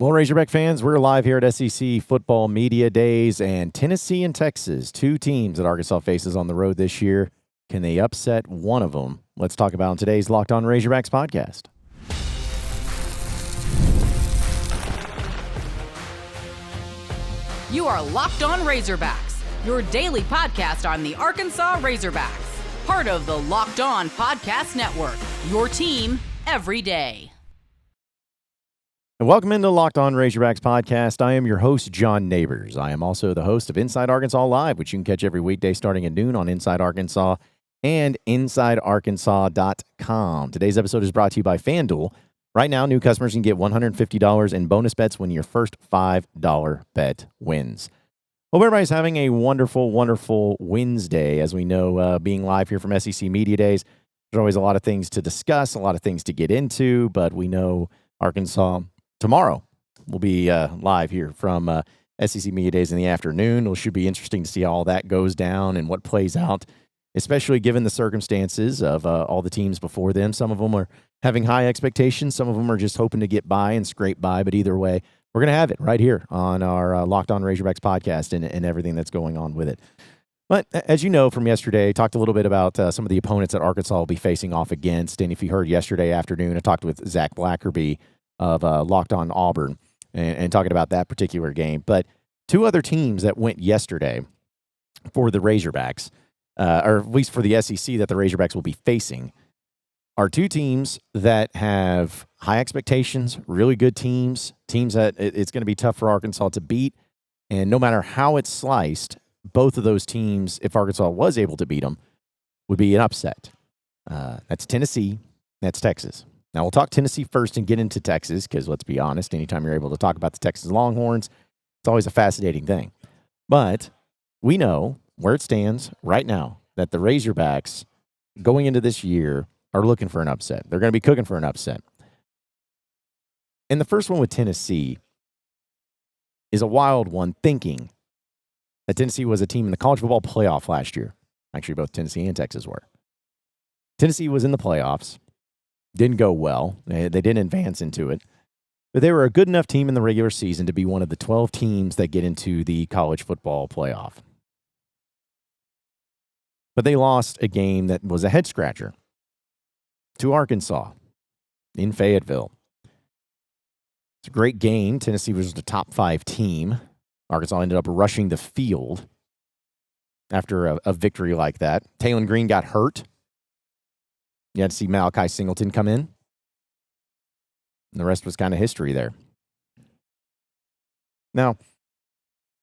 Well, Razorback fans, we're live here at SEC Football Media Days, and Tennessee and Texas, two teams that Arkansas faces on the road this year. Can they upset one of them? Let's talk about in today's Locked On Razorbacks podcast. You are Locked On Razorbacks, your daily podcast on the Arkansas Razorbacks. Part of the Locked On Podcast Network, your team every day. And welcome into the Locked On Razorbacks podcast. I am your host, John Nabors. I am also the host of Inside Arkansas Live, which you can catch every weekday starting at noon on Inside Arkansas and InsideArkansas.com. Today's episode is brought to you by FanDuel. Right now, new customers can get $150 in bonus bets when your first $5 bet wins. Hope everybody's having a wonderful, wonderful Wednesday. As we know, being live here from SEC Media Days, there's always a lot of things to discuss, a lot of things to get into, but we know Arkansas tomorrow we'll be live here from SEC Media Days in the afternoon. It should be interesting to see how all that goes down and what plays out, especially given the circumstances of all the teams before them. Some of them are having high expectations. Some of them are just hoping to get by and scrape by. But either way, we're going to have it right here on our Locked On Razorbacks podcast and everything that's going on with it. But as you know from yesterday, I talked a little bit about some of the opponents that Arkansas will be facing off against. And if you heard yesterday afternoon, I talked with Zach Blackerby of Locked On Auburn and talking about that particular game. But two other teams that went yesterday for the Razorbacks, or at least for the SEC that the Razorbacks will be facing, are two teams that have high expectations, really good teams that it's going to be tough for Arkansas to beat. And no matter how it's sliced, both of those teams, if Arkansas was able to beat them, would be an upset. That's Tennessee, that's Texas. Now, we'll talk Tennessee first and get into Texas because, let's be honest, anytime you're able to talk about the Texas Longhorns, it's always a fascinating thing. But we know where it stands right now that the Razorbacks going into this year are looking for an upset. They're going to be cooking for an upset. And the first one with Tennessee is a wild one, thinking that Tennessee was a team in the college football playoff last year. Actually, both Tennessee and Texas were. Tennessee was in the playoffs. Didn't go well. They didn't advance into it. But they were a good enough team in the regular season to be one of the 12 teams that get into the college football playoff. But they lost a game that was a head-scratcher to Arkansas in Fayetteville. It's a great game. Tennessee was the top 5 team. Arkansas ended up rushing the field after a victory like that. Taylon Green got hurt. You had to see Malachi Singleton come in. And the rest was kind of history there. Now,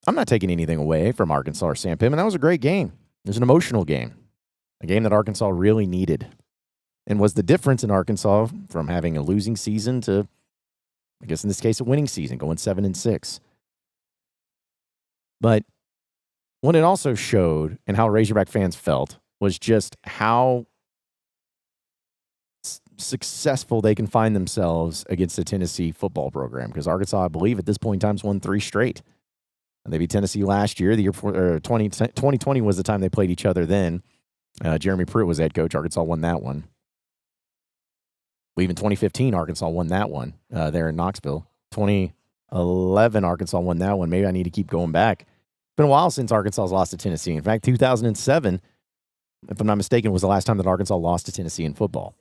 I'm not taking anything away from Arkansas or Sam Pittman. That was a great game. It was an emotional game. A game that Arkansas really needed. And was the difference in Arkansas from having a losing season to, I guess in this case, a winning season, going 7-6. But what it also showed and how Razorback fans felt was just how successful they can find themselves against the Tennessee football program. Because Arkansas, I believe, at this point in time, has won 3 straight. And they beat Tennessee last year. The year before, 2020 was the time they played each other then. Jeremy Pruitt was head coach. Arkansas won that one. Well, even 2015, Arkansas won that one there in Knoxville. 2011, Arkansas won that one. Maybe I need to keep going back. It's been a while since Arkansas has lost to Tennessee. In fact, 2007, if I'm not mistaken, was the last time that Arkansas lost to Tennessee in football.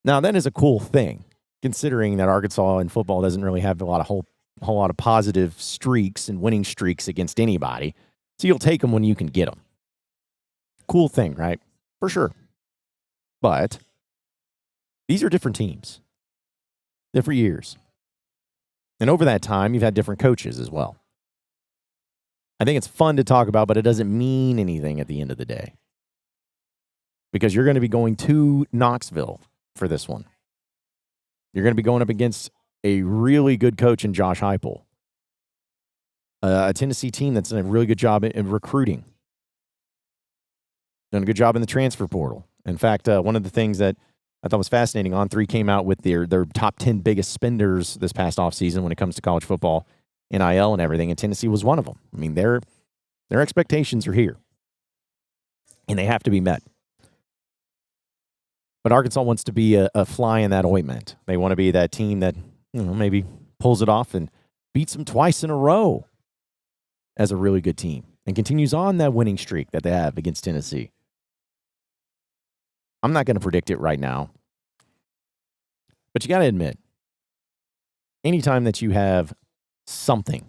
Now, that is a cool thing, considering that Arkansas in football doesn't really have a whole lot of positive streaks and winning streaks against anybody. So you'll take them when you can get them. Cool thing, right? For sure. But these are different teams, different years. And over that time, you've had different coaches as well. I think it's fun to talk about, but it doesn't mean anything at the end of the day. Because you're going to be going to Knoxville for this one. You're going to be going up against a really good coach in Josh Hyple. A Tennessee team that's done a really good job in recruiting. Done a good job in the transfer portal. In fact, one of the things that I thought was fascinating, On3 came out with their top 10 biggest spenders this past offseason when it comes to college football, NIL and everything, and Tennessee was one of them. I mean, their expectations are here, and they have to be met. But Arkansas wants to be a fly in that ointment. They want to be that team that maybe pulls it off and beats them twice in a row as a really good team and continues on that winning streak that they have against Tennessee. I'm not going to predict it right now, but you got to admit, anytime that you have something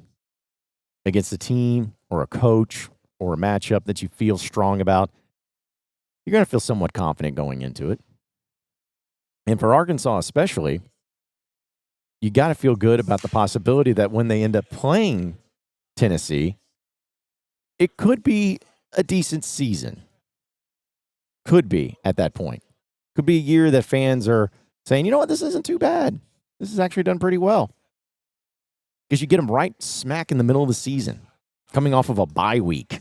against a team or a coach or a matchup that you feel strong about, you're going to feel somewhat confident going into it. And for Arkansas especially, you got to feel good about the possibility that when they end up playing Tennessee, it could be a decent season. Could be at that point. Could be a year that fans are saying, you know what, this isn't too bad. This has actually done pretty well. Because you get them right smack in the middle of the season, coming off of a bye week.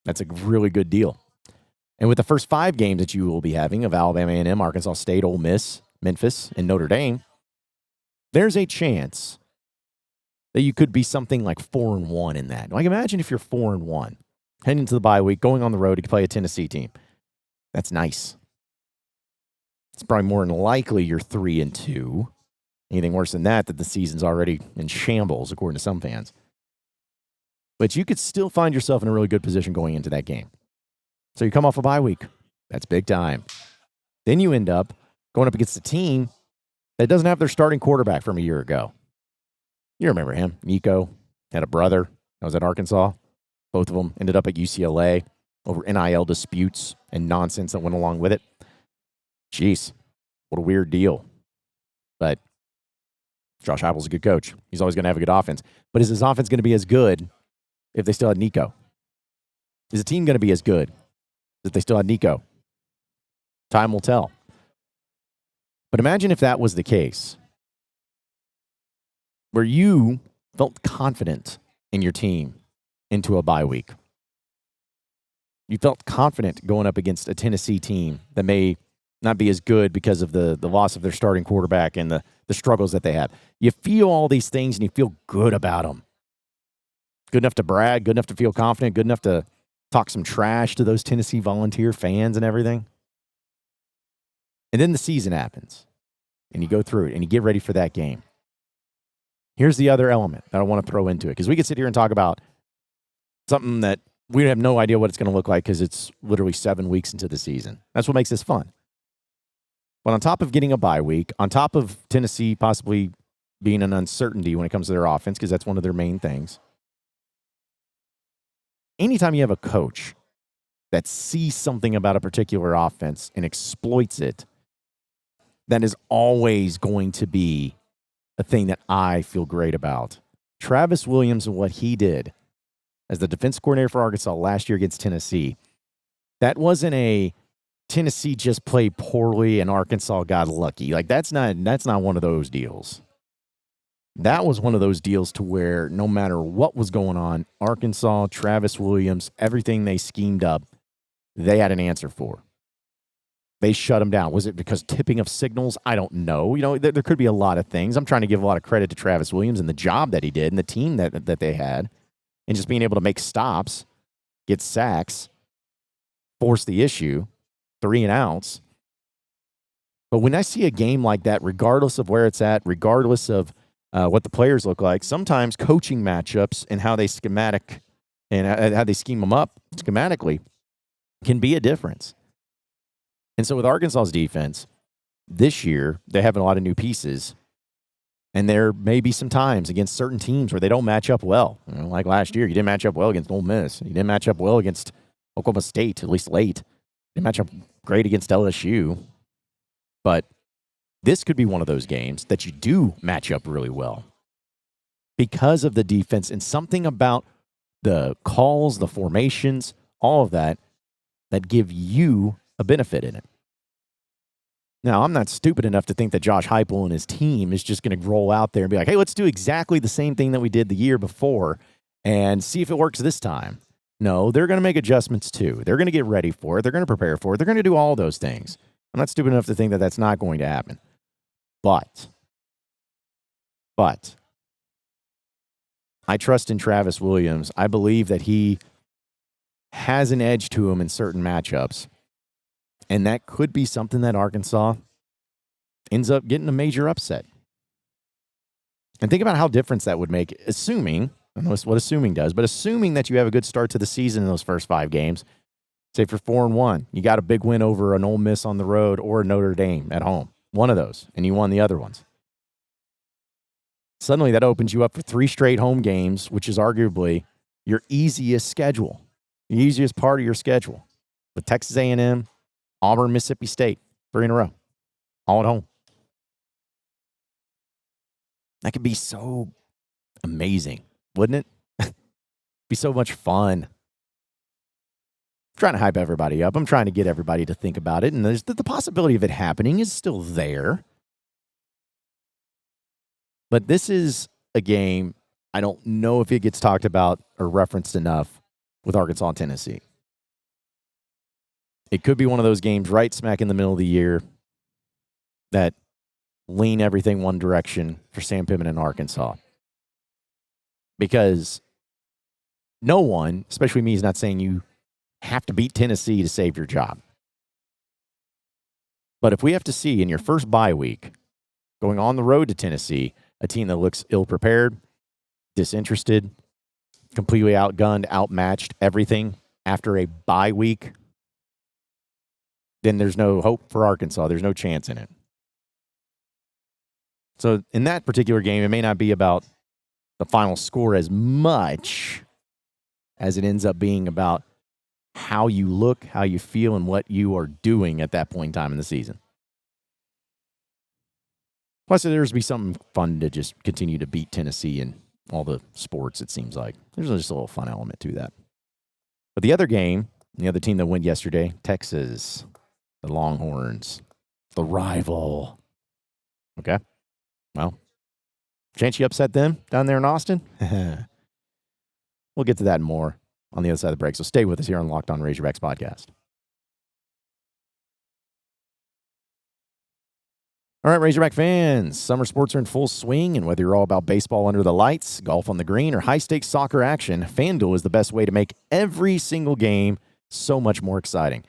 That's a really good deal. And with the first 5 games that you will be having of Alabama A&M, Arkansas State, Ole Miss, Memphis, and Notre Dame, there's a chance that you could be something like 4-1 in that. Like, imagine if you're 4-1, heading into the bye week, going on the road to play a Tennessee team. That's nice. It's probably more than likely you're 3-2. Anything worse than that the season's already in shambles, according to some fans. But you could still find yourself in a really good position going into that game. So you come off a bye week. That's big time. Then you end up going up against a team that doesn't have their starting quarterback from a year ago. You remember him. Nico had a brother that was at Arkansas. Both of them ended up at UCLA over NIL disputes and nonsense that went along with it. Jeez, what a weird deal. But Josh Hyple's a good coach. He's always going to have a good offense. But is his offense going to be as good if they still had Nico? Is the team going to be as good if they still had Nico? Time will tell. But imagine if that was the case, where you felt confident in your team into a bye week. You felt confident going up against a Tennessee team that may not be as good because of the loss of their starting quarterback and the struggles that they have. You feel all these things and you feel good about them. Good enough to brag, good enough to feel confident, good enough to talk some trash to those Tennessee Volunteer fans and everything. And then the season happens, and you go through it, and you get ready for that game. Here's the other element that I want to throw into it, because we could sit here and talk about something that we have no idea what it's going to look like because it's literally 7 weeks into the season. That's what makes this fun. But on top of getting a bye week, on top of Tennessee possibly being an uncertainty when it comes to their offense, because that's one of their main things, anytime you have a coach that sees something about a particular offense and exploits it, that is always going to be a thing that I feel great about. Travis Williams and what he did as the defense coordinator for Arkansas last year against Tennessee, that wasn't a Tennessee just played poorly and Arkansas got lucky. Like, that's not one of those deals. That was one of those deals to where no matter what was going on, Arkansas, Travis Williams, everything they schemed up, they had an answer for. They shut him down. Was it because tipping of signals? I don't know. You know, there could be a lot of things. I'm trying to give a lot of credit to Travis Williams and the job that he did and the team that they had, and just being able to make stops, get sacks, force the issue, 3 and outs. But when I see a game like that, regardless of where it's at, regardless of what the players look like, sometimes coaching matchups and how they scheme them up schematically can be a difference. And so with Arkansas's defense, this year, they have a lot of new pieces. And there may be some times against certain teams where they don't match up well. You know, like last year, you didn't match up well against Ole Miss. You didn't match up well against Oklahoma State, at least late. You didn't match up great against LSU. But this could be one of those games that you do match up really well because of the defense and something about the calls, the formations, all of that give you a benefit in it. Now, I'm not stupid enough to think that Josh Hyple and his team is just going to roll out there and be like, hey, let's do exactly the same thing that we did the year before and see if it works this time. No, they're going to make adjustments too. They're going to get ready for it. They're going to prepare for it. They're going to do all those things. I'm not stupid enough to think that that's not going to happen. But I trust in Travis Williams. I believe that he has an edge to him in certain matchups. And that could be something that Arkansas ends up getting a major upset. And think about how difference that would make, assuming, I don't know what assuming does, but assuming that you have a good start to the season in those first 5 games. Say if you're 4-1, you got a big win over an Ole Miss on the road or Notre Dame at home. One of those, and you won the other ones. Suddenly that opens you up for 3 straight home games, which is arguably your easiest schedule, the easiest part of your schedule. With Texas A&M, Auburn, Mississippi State, 3 in a row, all at home. That could be so amazing, wouldn't it? Be so much fun. I'm trying to hype everybody up. I'm trying to get everybody to think about it. And there's the possibility of it happening is still there. But this is a game I don't know if it gets talked about or referenced enough with Arkansas and Tennessee. It could be one of those games right smack in the middle of the year that lean everything one direction for Sam Pittman in Arkansas. Because no one, especially me, is not saying you have to beat Tennessee to save your job. But if we have to see in your first bye week, going on the road to Tennessee, a team that looks ill-prepared, disinterested, completely outgunned, outmatched, everything after a bye week, then there's no hope for Arkansas. There's no chance in it. So in that particular game, it may not be about the final score as much as it ends up being about how you look, how you feel, and what you are doing at that point in time in the season. Plus, there's be something fun to just continue to beat Tennessee in all the sports, it seems like. There's just a little fun element to that. But the other game, the other team that went yesterday, Texas, the Longhorns, the rival. Okay? Well, chance you upset them down there in Austin? We'll get to that and more on the other side of the break. So stay with us here on Locked On Razorbacks podcast. All right, Razorback fans, summer sports are in full swing, and whether you're all about baseball under the lights, golf on the green, or high-stakes soccer action, FanDuel is the best way to make every single game so much more exciting.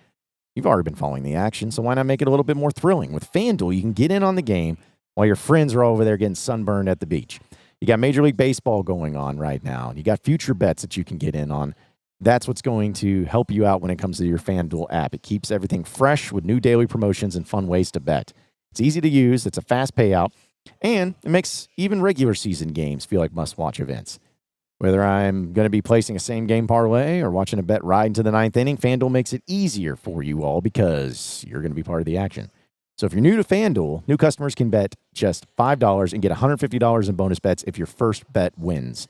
You've already been following the action, so why not make it a little bit more thrilling? With FanDuel, you can get in on the game while your friends are over there getting sunburned at the beach. You got Major League Baseball going on right now. You got future bets that you can get in on. That's what's going to help you out when it comes to your FanDuel app. It keeps everything fresh with new daily promotions and fun ways to bet. It's easy to use, it's a fast payout, and it makes even regular season games feel like must-watch events. Whether I'm going to be placing a same-game parlay or watching a bet ride into the 9th inning, FanDuel makes it easier for you all because you're going to be part of the action. So if you're new to FanDuel, new customers can bet just $5 and get $150 in bonus bets if your first bet wins.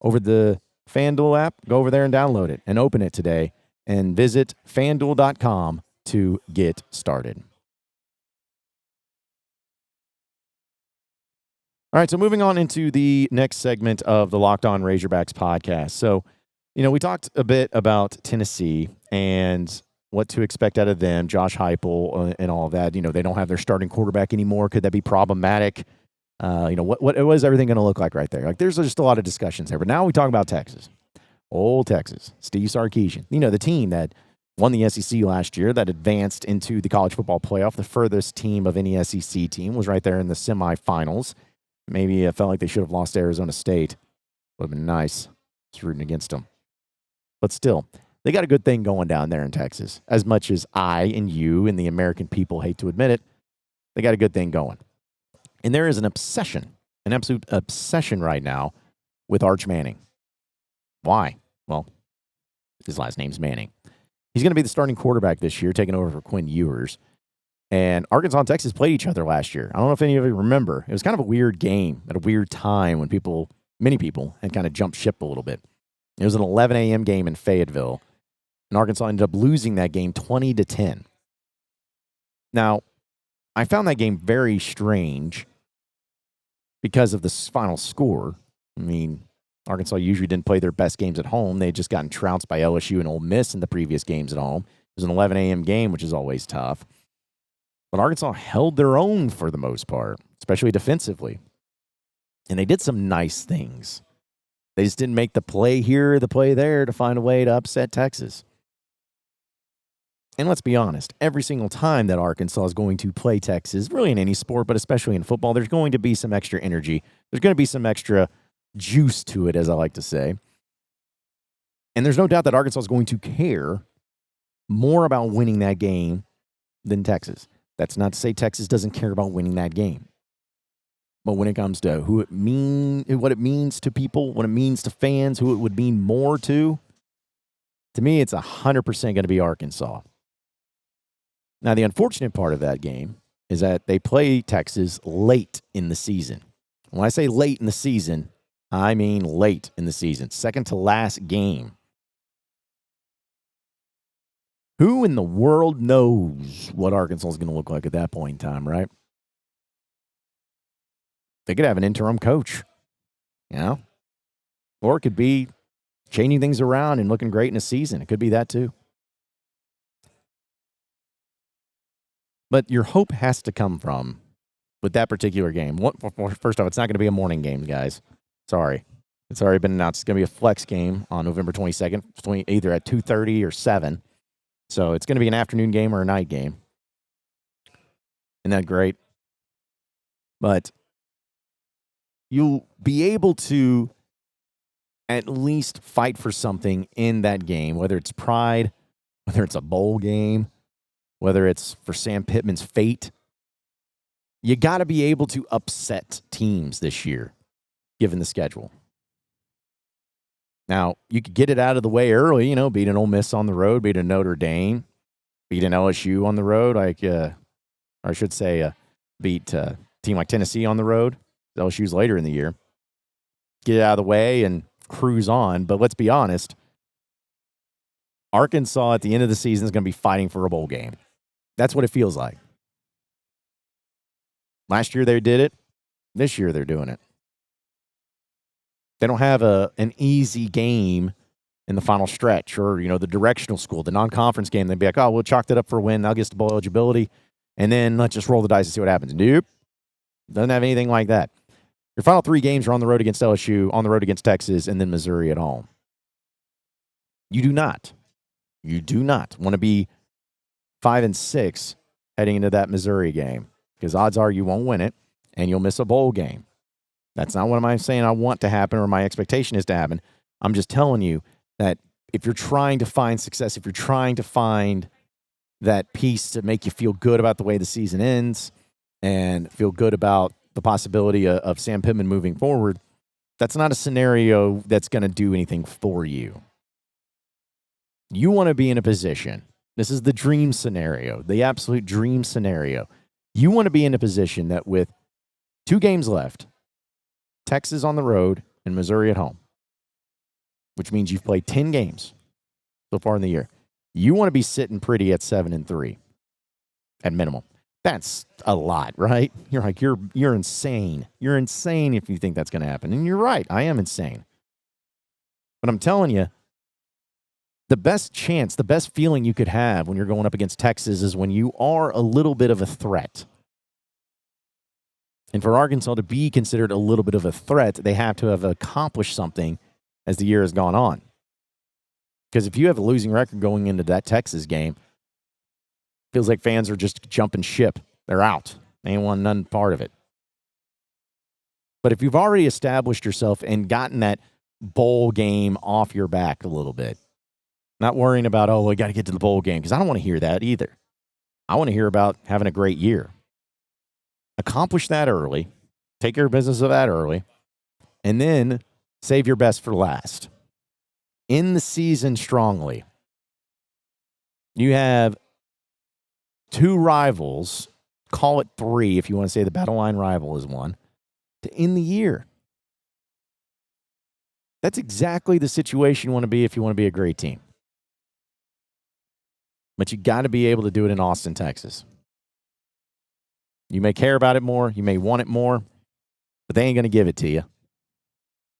Over the FanDuel app, go over there and download it and open it today and visit FanDuel.com to get started. All right, so moving on into the next segment of the Locked On Razorbacks podcast. So, we talked a bit about Tennessee and what to expect out of them, Josh Hyple and all of that. They don't have their starting quarterback anymore. Could that be problematic? What is everything going to look like right there? Like, there's just a lot of discussions there. But now we talk about Texas. Old Texas, Steve Sarkisian. The team that won the SEC last year, that advanced into the college football playoff. The furthest team of any SEC team was right there in the semifinals. Maybe it felt like they should have lost to Arizona State. Would have been nice. Just rooting against them. But still, they got a good thing going down there in Texas. As much as I and you and the American people hate to admit it, they got a good thing going. And there is an absolute obsession right now with Arch Manning. Why? Well, his last name's Manning. He's going to be the starting quarterback this year, taking over for Quinn Ewers. And Arkansas and Texas played each other last year. I don't know if any of you remember. It was kind of a weird game at a weird time when many people had kind of jumped ship a little bit. It was an 11 a.m. game in Fayetteville, and Arkansas ended up losing that game 20-10. Now, I found that game very strange because of the final score. I mean, Arkansas usually didn't play their best games at home. They had just gotten trounced by LSU and Ole Miss in the previous games at home. It was an 11 a.m. game, which is always tough. But Arkansas held their own for the most part, especially defensively. And they did some nice things. They just didn't make the play here, the play there to find a way to upset Texas. And let's be honest, every single time that Arkansas is going to play Texas, really in any sport, but especially in football, there's going to be some extra energy. There's going to be some extra juice to it, as I like to say. And there's no doubt that Arkansas is going to care more about winning that game than Texas. That's not to say Texas doesn't care about winning that game. But when it comes to what it means to people, what it means to fans, who it would mean more to me, it's 100% going to be Arkansas. Now, the unfortunate part of that game is that they play Texas late in the season. When I say late in the season, I mean late in the season. Second to last game. Who in the world knows what Arkansas is going to look like at that point in time, right? They could have an interim coach, or it could be changing things around and looking great in a season. It could be that too. But your hope has to come from, with that particular game. First off, it's not going to be a morning game, guys. Sorry. It's already been announced. It's going to be a flex game on November 22nd, either at 2:30 or 7. So it's going to be an afternoon game or a night game. Isn't that great? But you'll be able to at least fight for something in that game, whether it's pride, whether it's a bowl game, whether it's for Sam Pittman's fate. You got to be able to upset teams this year, given the schedule. Now, you could get it out of the way early, beat an Ole Miss on the road, beat a Notre Dame, beat an LSU on the road, beat a team like Tennessee on the road. LSU's later in the year. Get it out of the way and cruise on. But let's be honest, Arkansas at the end of the season is going to be fighting for a bowl game. That's what it feels like. Last year they did it. This year they're doing it. They don't have an easy game in the final stretch or, the directional school, the non-conference game. They'd be like, oh, we'll chalk that up for a win. I'll get to bowl eligibility. And then let's just roll the dice and see what happens. Nope. Doesn't have anything like that. Your final 3 games are on the road against LSU, on the road against Texas, and then Missouri at home. You do not want to be 5-6 heading into that Missouri game because odds are you won't win it and you'll miss a bowl game. That's not what I'm saying I want to happen or my expectation is to happen. I'm just telling you that if you're trying to find success, if you're trying to find that piece to make you feel good about the way the season ends and feel good about the possibility of Sam Pittman moving forward, that's not a scenario that's going to do anything for you. You want to be in a position. This is the dream scenario, the absolute dream scenario. You want to be in a position that with 2 games left, Texas on the road and Missouri at home, which means you've played 10 games so far in the year. You want to be sitting pretty at 7-3 at minimum. That's a lot, right? You're like, you're insane. You're insane if you think that's going to happen. And you're right. I am insane. But I'm telling you, the best chance, the best feeling you could have when you're going up against Texas is when you are a little bit of a threat. And for Arkansas to be considered a little bit of a threat, they have to have accomplished something as the year has gone on. Because if you have a losing record going into that Texas game, feels like fans are just jumping ship. They're out. They ain't want none part of it. But if you've already established yourself and gotten that bowl game off your back a little bit, not worrying about, we got to get to the bowl game, because I don't want to hear that either. I want to hear about having a great year. Accomplish that early. Take care of business of that early. And then save your best for last. In the season strongly. You have 2 rivals, call it 3 if you want to say the battle line rival is one, to end the year. That's exactly the situation you want to be if you want to be a great team. But you got to be able to do it in Austin, Texas. You may care about it more, you may want it more, but they ain't going to give it to you.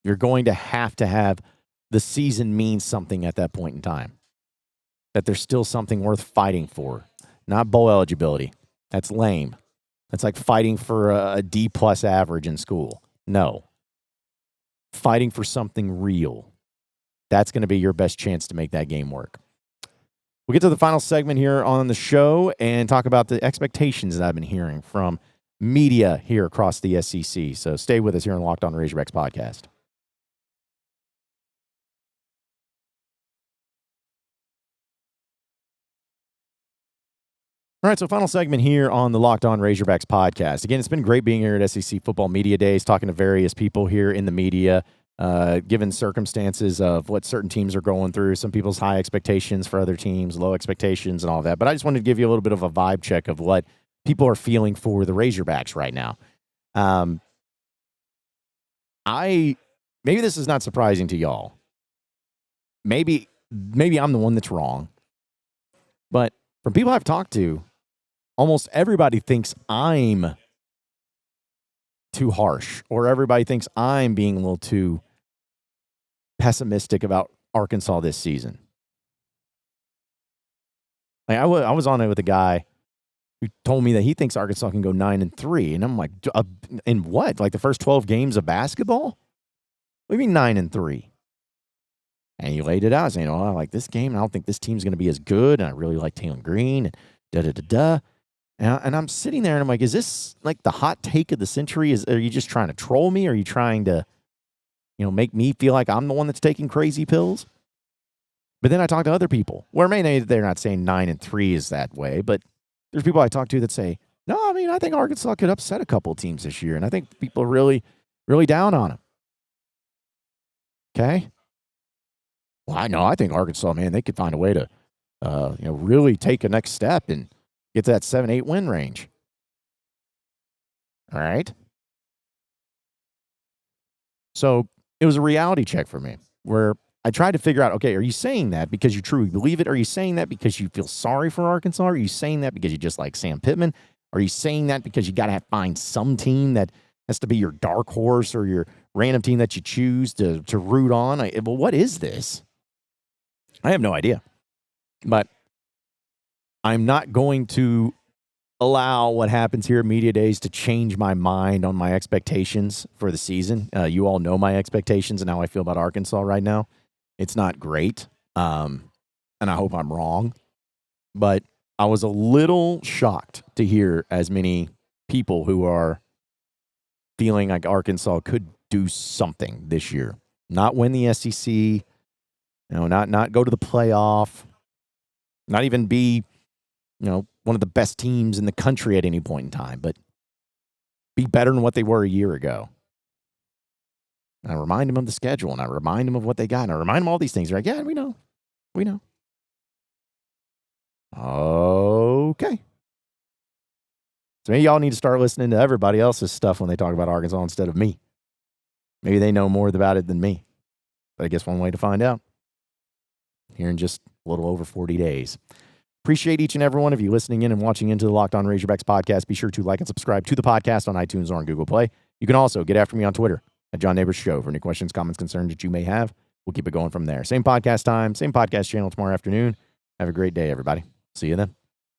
You're going to have the season mean something at that point in time. That there's still something worth fighting for. Not bowl eligibility. That's lame. That's like fighting for a D+ average in school. No. Fighting for something real. That's going to be your best chance to make that game work. We'll get to the final segment here on the show and talk about the expectations that I've been hearing from media here across the SEC. So stay with us here on Locked On Razorbacks podcast. All right, so final segment here on the Locked On Razorbacks podcast. Again, it's been great being here at SEC Football Media Days, talking to various people here in the media, given circumstances of what certain teams are going through, some people's high expectations for other teams, low expectations, and all that. But I just wanted to give you a little bit of a vibe check of what people are feeling for the Razorbacks right now. Maybe this is not surprising to y'all. Maybe I'm the one that's wrong. But from people I've talked to, almost everybody thinks I'm too harsh, or everybody thinks I'm being a little too pessimistic about Arkansas this season. Like I was on it with a guy who told me that he thinks Arkansas can go 9-3, and I'm like, in what? Like the first 12 games of basketball? What do you mean 9-3? And he laid it out, saying, "Oh, I like this game, and I don't think this team's going to be as good, and I really like Taylor Green, and da-da-da-da." And I'm sitting there, and I'm like, is this like the hot take of the century? Are you just trying to troll me? Are you trying to, make me feel like I'm the one that's taking crazy pills? But then I talk to other people, where maybe they're not saying 9-3 is that way, but there's people I talk to that say, no, I mean, I think Arkansas could upset a couple of teams this year, and I think people are really, really down on them. Okay? Well, I think Arkansas, man, they could find a way to, really take a next step and get to that 7-8 win range. All right? So it was a reality check for me where I tried to figure out, okay, are you saying that because you truly believe it? Are you saying that because you feel sorry for Arkansas? Are you saying that because you just like Sam Pittman? Are you saying that because you got to find some team that has to be your dark horse or your random team that you choose to root on? Well, what is this? I have no idea. But I'm not going to allow what happens here at Media Days to change my mind on my expectations for the season. You all know my expectations and how I feel about Arkansas right now. It's not great, and I hope I'm wrong. But I was a little shocked to hear as many people who are feeling like Arkansas could do something this year. Not win the SEC, not go to the playoff, not even be one of the best teams in the country at any point in time, but be better than what they were a year ago. And I remind them of the schedule, and I remind them of what they got, and I remind them all these things. They're like, yeah, we know. Okay. So maybe y'all need to start listening to everybody else's stuff when they talk about Arkansas instead of me. Maybe they know more about it than me. But I guess one way to find out here in just a little over 40 days. Appreciate each and every one of you listening in and watching into the Locked On Razorbacks podcast. Be sure to like and subscribe to the podcast on iTunes or on Google Play. You can also get after me on Twitter at John Nabors Show for any questions, comments, concerns that you may have. We'll keep it going from there. Same podcast time, same podcast channel tomorrow afternoon. Have a great day, everybody. See you then.